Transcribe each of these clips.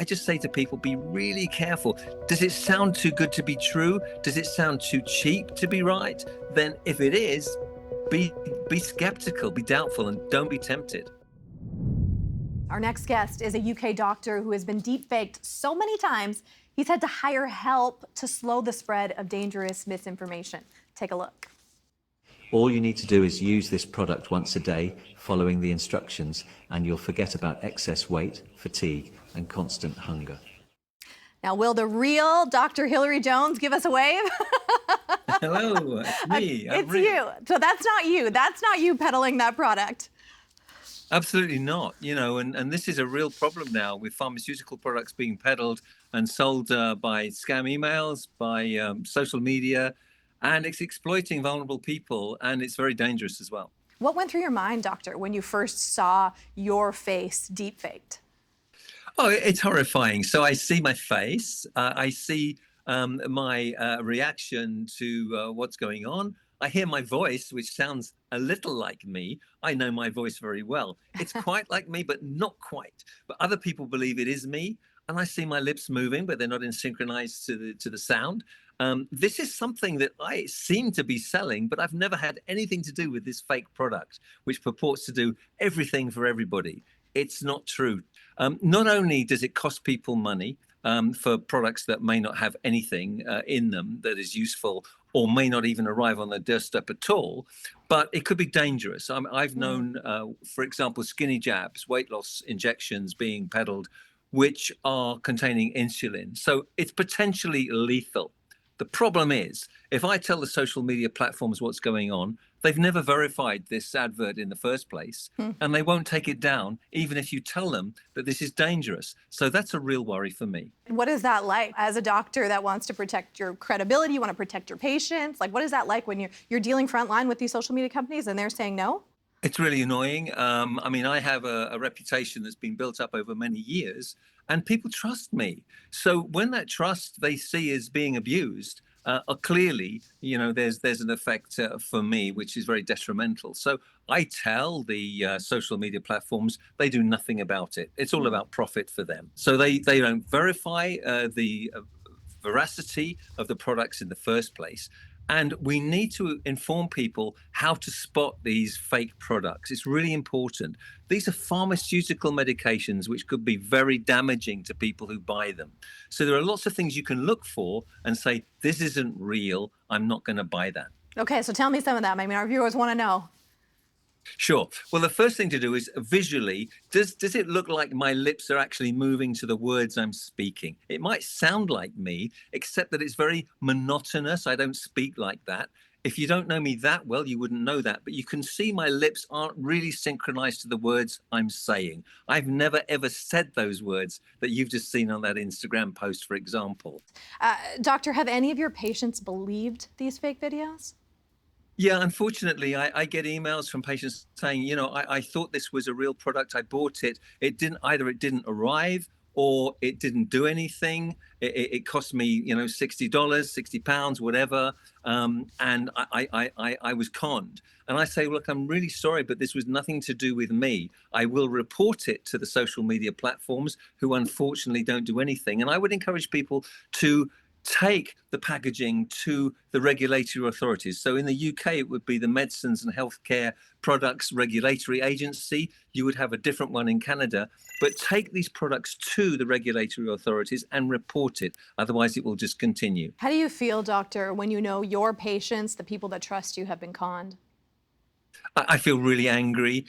I just say to people, be really careful. Does it sound too good to be true? Does it sound too cheap to be right? Then if it is, be skeptical, be doubtful, and don't be tempted. Our next guest is a UK doctor who has been deepfaked so many times, he's had to hire help to slow the spread of dangerous misinformation. Take a look. All you need to do is use this product once a day, following the instructions, and you'll forget about excess weight, fatigue, and constant hunger. Now, will the real Dr. Hillary Jones give us a wave? Hello, it's me. It's you. So that's not you. That's not you peddling that product. Absolutely not. And this is a real problem now with pharmaceutical products being peddled and sold by scam emails, by social media, and it's exploiting vulnerable people, and it's very dangerous as well. What went through your mind, doctor, when you first saw your face deepfaked? Oh, it's horrifying. So I see my face, I see my reaction to what's going on. I hear my voice, which sounds a little like me. I know my voice very well. It's quite like me, but not quite. But other people believe it is me. And I see my lips moving, but they're not in synchronized to the sound. This is something that I seem to be selling, but I've never had anything to do with this fake product, which purports to do everything for everybody. It's not true. Not only does it cost people money for products that may not have anything in them that is useful or may not even arrive on their doorstep at all, but it could be dangerous. I've known, for example, skinny jabs, weight loss injections being peddled, which are containing insulin. So it's potentially lethal. The problem is, if I tell the social media platforms what's going on, they've never verified this advert in the first place, and they won't take it down, even if you tell them that this is dangerous. So that's a real worry for me. What is that like as a doctor that wants to protect your credibility, you want to protect your patients? Like, what is that like when you're dealing frontline with these social media companies and they're saying no? It's really annoying. I have a reputation that's been built up over many years, and people trust me. So when that trust they see is being abused, clearly, there's an effect for me, which is very detrimental. So I tell the social media platforms they do nothing about it. It's all about profit for them. So they don't verify the veracity of the products in the first place. And we need to inform people how to spot these fake products. It's really important. These are pharmaceutical medications which could be very damaging to people who buy them. So there are lots of things you can look for and say, this isn't real. I'm not going to buy that. Okay, so tell me some of them. I mean, our viewers want to know. Sure. Well, the first thing to do is visually, does it look like my lips are actually moving to the words I'm speaking? It might sound like me, except that it's very monotonous. I don't speak like that. If you don't know me that well, you wouldn't know that. But you can see my lips aren't really synchronized to the words I'm saying. I've never, ever said those words that you've just seen on that Instagram post, for example. Doctor, have any of your patients believed these fake videos? Yeah, unfortunately, I get emails from patients saying, I thought this was a real product. I bought it. It didn't arrive or it didn't do anything. It cost me, $60, £60, whatever. And I was conned. And I say, look, I'm really sorry, but this was nothing to do with me. I will report it to the social media platforms who unfortunately don't do anything. And I would encourage people to take the packaging to the regulatory authorities. So in the UK, it would be the Medicines and Healthcare Products Regulatory Agency. You would have a different one in Canada. But take these products to the regulatory authorities and report it. Otherwise, it will just continue. How do you feel, doctor, when you know your patients, the people that trust you, have been conned? I feel really angry,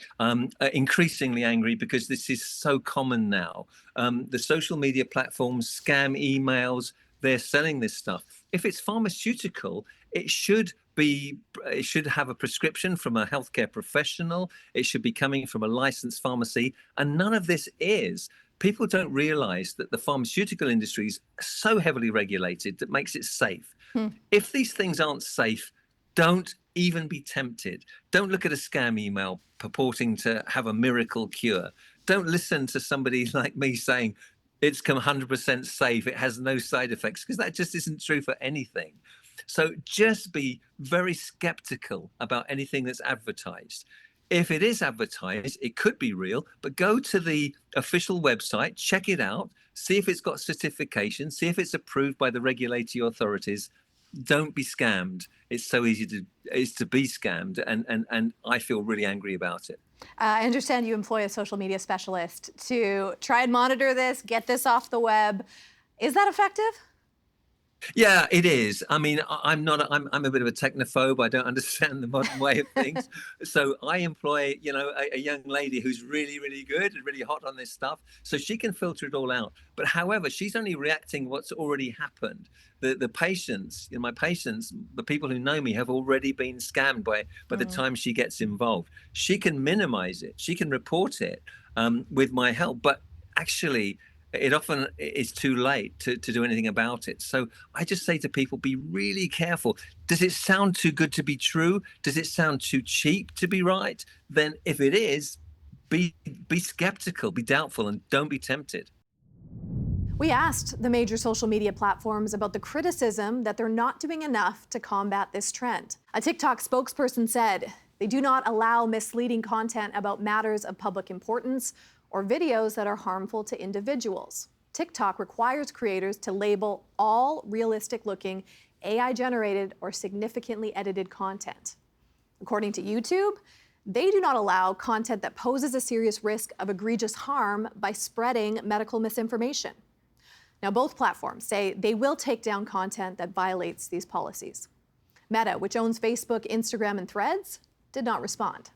increasingly angry, because this is so common now. The social media platforms, scam emails, they're selling this stuff. If it's pharmaceutical, it should have a prescription from a healthcare professional. It should be coming from a licensed pharmacy, and none of this is. People don't realize that the pharmaceutical industry is so heavily regulated that makes it safe. If these things aren't safe, don't even be tempted. Don't look at a scam email purporting to have a miracle cure. Don't listen to somebody like me saying, it's 100% safe, it has no side effects, because that just isn't true for anything. So just be very skeptical about anything that's advertised. If it is advertised, it could be real, but go to the official website, check it out, see if it's got certification, see if it's approved by the regulatory authorities. Don't be scammed. It's so easy to be scammed, and I feel really angry about it. I understand you employ a social media specialist to try and monitor this, get this off the web. Is that effective? Yeah, it is. I mean, I'm not. I'm a bit of a technophobe. I don't understand the modern way of things. So I employ, a young lady who's really, really good and really hot on this stuff, so she can filter it all out. But however, she's only reacting what's already happened. The patients, my patients, the people who know me have already been scammed by the time she gets involved. She can minimize it. She can report it with my help, but actually, it often is too late to do anything about it. So I just say to people, be really careful. Does it sound too good to be true? Does it sound too cheap to be right? Then if it is, be skeptical, be doubtful, and don't be tempted. We asked the major social media platforms about the criticism that they're not doing enough to combat this trend. A TikTok spokesperson said they do not allow misleading content about matters of public importance or videos that are harmful to individuals. TikTok requires creators to label all realistic-looking, AI-generated or significantly edited content. According to YouTube, they do not allow content that poses a serious risk of egregious harm by spreading medical misinformation. Now, both platforms say they will take down content that violates these policies. Meta, which owns Facebook, Instagram, and Threads, did not respond.